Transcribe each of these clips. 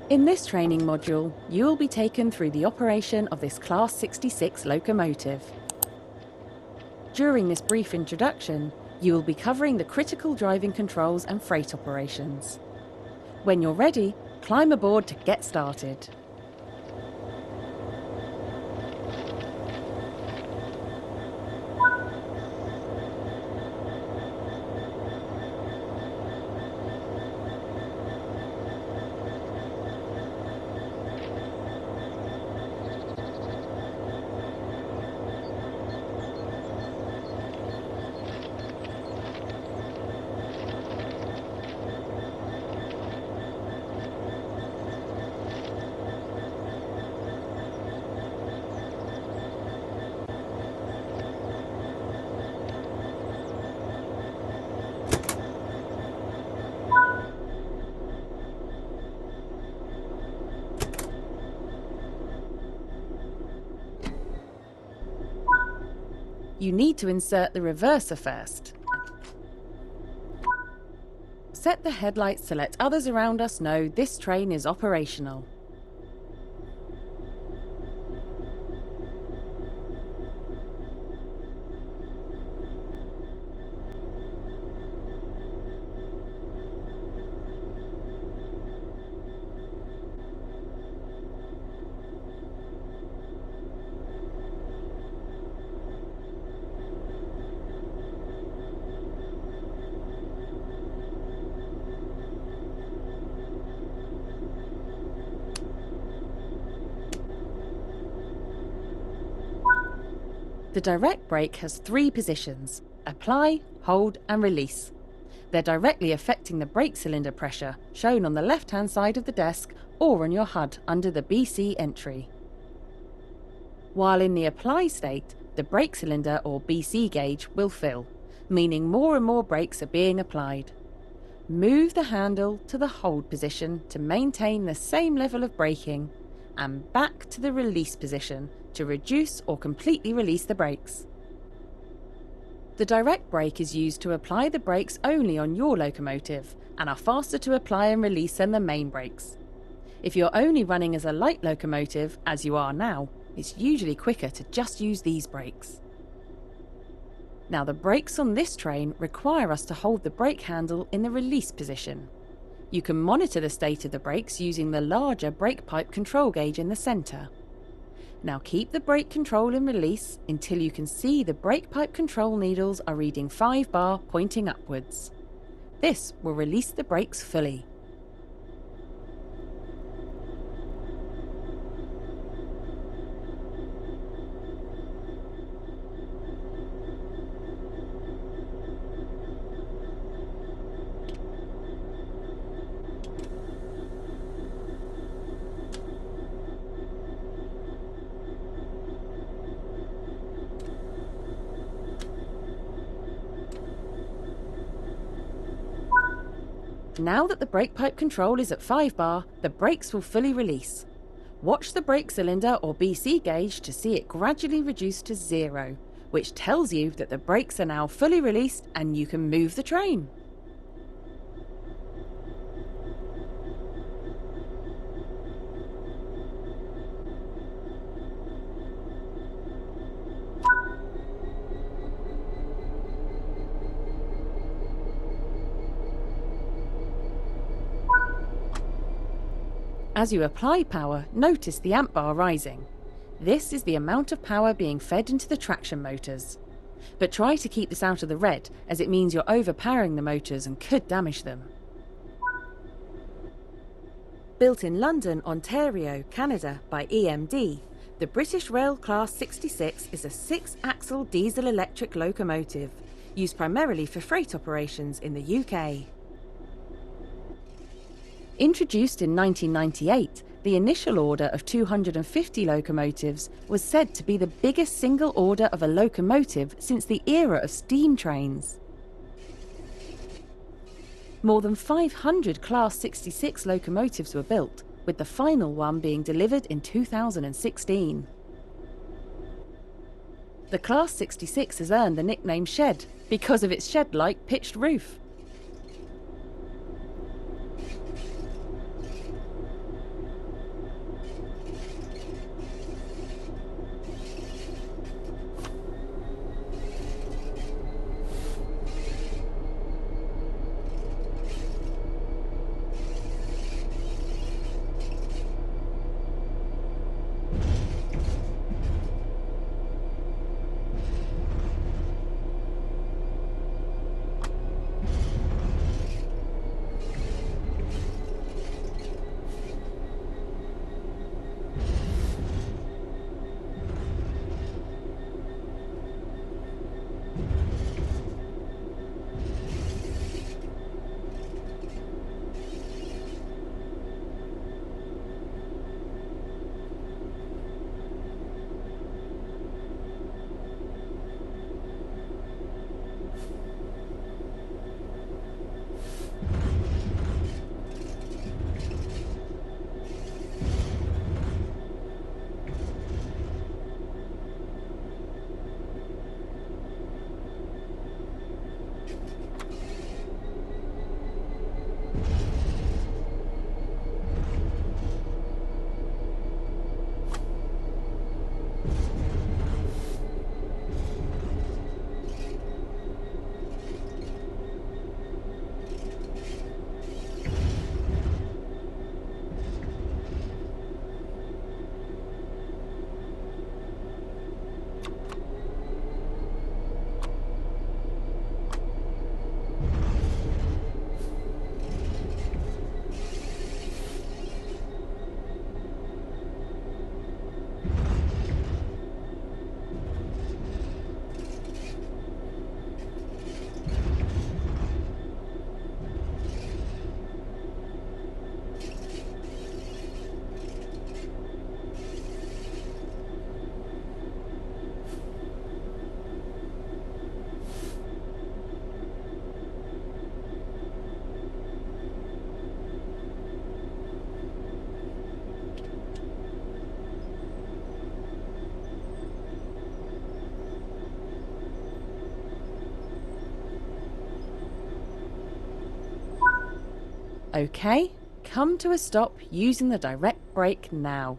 In this training module, you will be taken through the operation of this Class 66 locomotive. During this brief introduction, you will be covering the critical driving controls and freight operations. When you're ready, climb aboard to get started. You need to insert the reverser first. Set the headlights to let others around us know this train is operational. The direct brake has 3 positions: apply, hold and release. They're directly affecting the brake cylinder pressure, shown on the left-hand side of the desk or on your HUD under the BC entry. While in the apply state, the brake cylinder or BC gauge will fill, meaning more and more brakes are being applied. Move the handle to the hold position to maintain the same level of braking, and back to the release position to reduce or completely release the brakes. The direct brake is used to apply the brakes only on your locomotive and are faster to apply and release than the main brakes. If you're only running as a light locomotive, as you are now, it's usually quicker to just use these brakes. Now, the brakes on this train require us to hold the brake handle in the release position. You can monitor the state of the brakes using the larger brake pipe control gauge in the centre. Now keep the brake control in release until you can see the brake pipe control needles are reading 5 bar pointing upwards. This will release the brakes fully. Now that the brake pipe control is at 5 bar, the brakes will fully release. Watch the brake cylinder or BC gauge to see it gradually reduce to 0, which tells you that the brakes are now fully released and you can move the train. As you apply power, notice the amp bar rising. This is the amount of power being fed into the traction motors. But try to keep this out of the red, as it means you're overpowering the motors and could damage them. Built in London, Ontario, Canada by EMD, the British Rail Class 66 is a 6-axle diesel-electric locomotive, used primarily for freight operations in the UK. Introduced in 1998, the initial order of 250 locomotives was said to be the biggest single order of a locomotive since the era of steam trains. More than 500 Class 66 locomotives were built, with the final one being delivered in 2016. The Class 66 has earned the nickname Shed because of its shed-like pitched roof. OK, come to a stop using the direct brake now.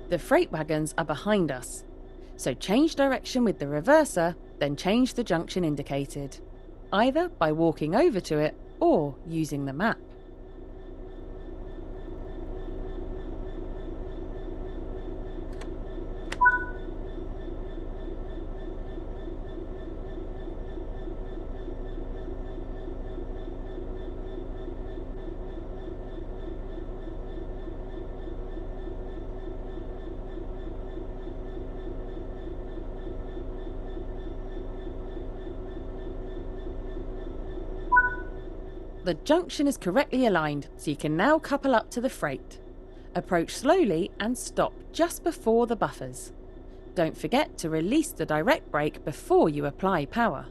The freight wagons are behind us, so change direction with the reverser, then change the junction indicated, either by walking over to it or using the map. The junction is correctly aligned, so you can now couple up to the freight. Approach slowly and stop just before the buffers. Don't forget to release the direct brake before you apply power.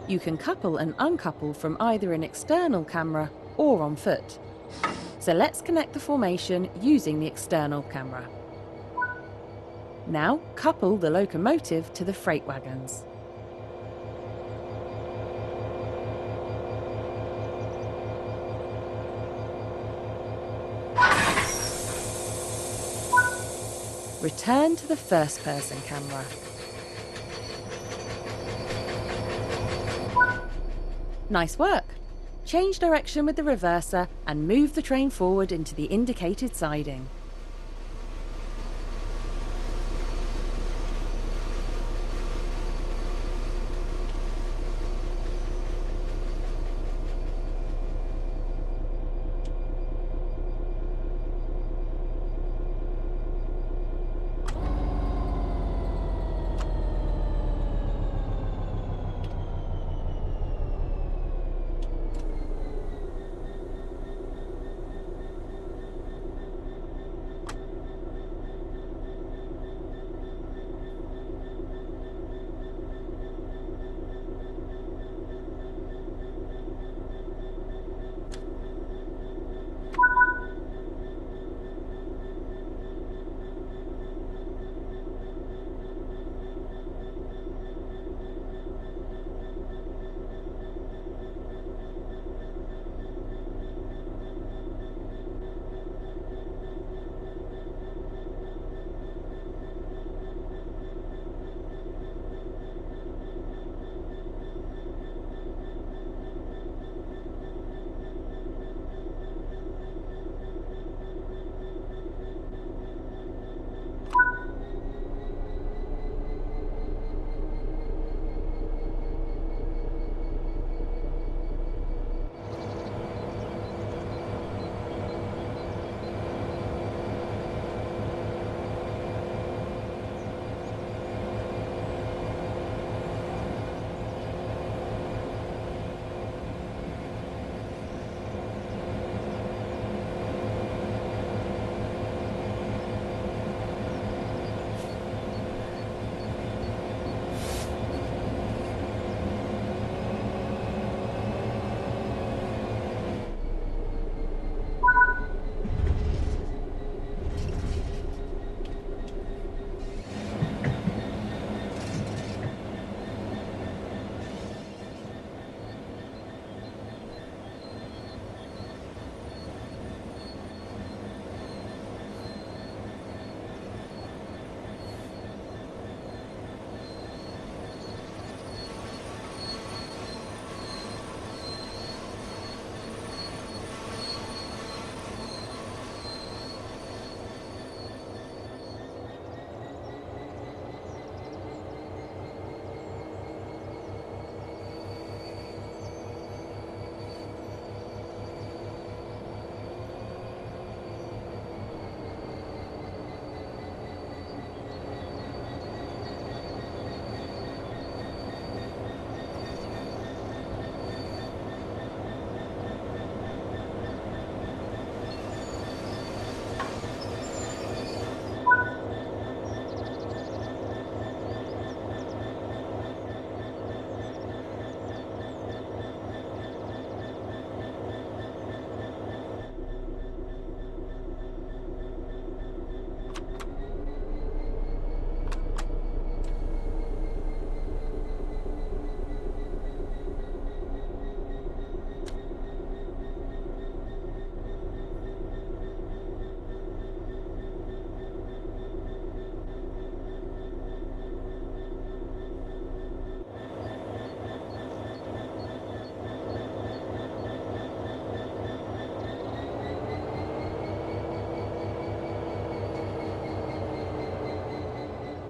You can couple and uncouple from either an external camera or on foot. So let's connect the formation using the external camera. Now couple the locomotive to the freight wagons. Return to the first-person camera. Nice work! Change direction with the reverser and move the train forward into the indicated siding.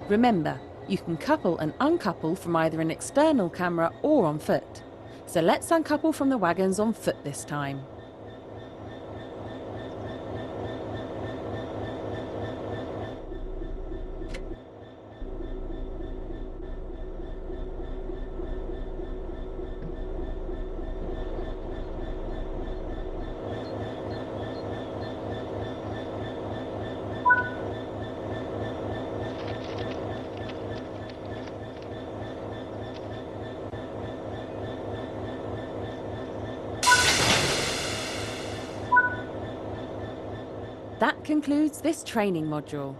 Remember, you can couple and uncouple from either an external camera or on foot. So let's uncouple from the wagons on foot this time. That concludes this training module.